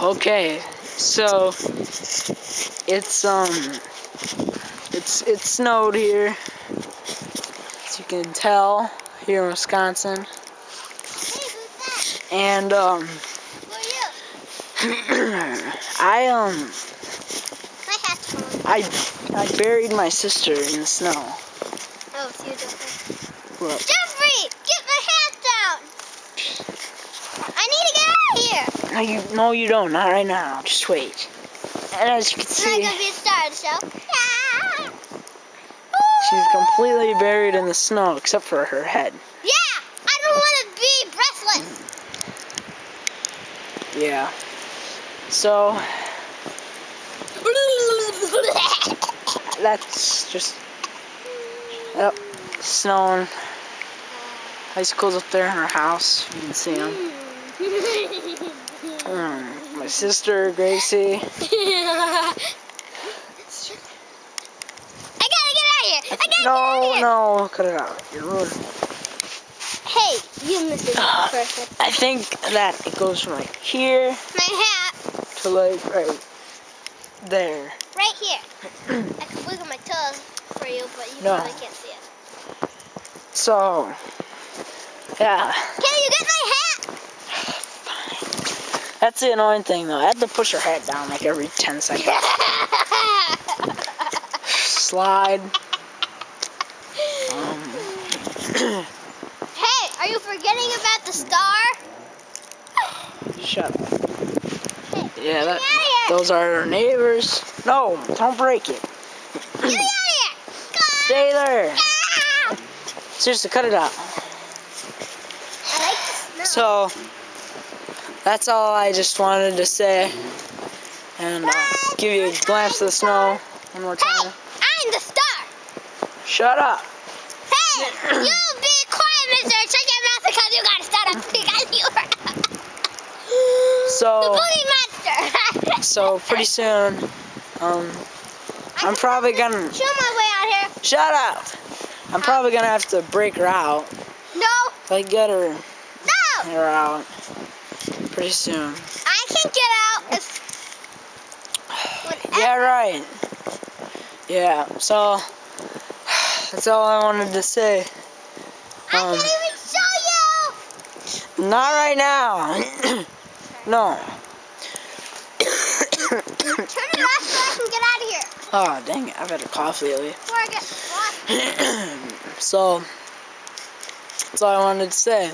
Okay, so it's snowed here, as you can tell, here in Wisconsin. Hey, who's that? And Who are you? My hat's falling. I buried my sister in the snow. Oh, it's you, Jeffrey. Look. Jeffrey, get my hat down. I need to get out of here. No, you don't. Not right now. Just wait. And as you can I'm see, not gonna be a star of the show. she's completely buried in the snow except for her head. Yeah, I don't want to be breathless. Yeah. So that's just snowing. High school's up there in our house. You can see them. My sister, Gracie. I gotta get out of here. I gotta get out of here. No, cut it out. You're rude. Hey, you missed it first. I think that it goes from like here My hat. to like right there. Right here. I can wiggle my toes for you, but you No. probably can't see it. So, yeah. Can you get my hat? That's the annoying thing though. I had to push her head down like every 10 seconds. Slide. Hey, are you forgetting about the star? Shut up. Hey, Yeah, get me out of here. those are our neighbors. No, don't break it. Get me out of here. Stay there. Ah! Seriously, cut it out. I like the snow. So, that's all I just wanted to say. And give you a glance of the snow one more time. Hey, I'm the star. Shut up. Hey, you be quiet, mister. Shut your mouth because you got to start up because you are the So, boogie monster. so pretty soon, I'm probably gonna... Show my way out here. Shut up. I'm probably gonna have to break her out. No. Like get her No. out pretty soon. I can get out. Yeah, right. Yeah, so that's all I wanted to say. I can't even show you. Not right now. No. Turn it off so I can get out of here. Oh, dang it. I've had a cough lately. Before I get lost. So, that's all I wanted to say.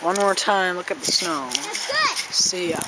One more time, look at the snow. That's good. See ya.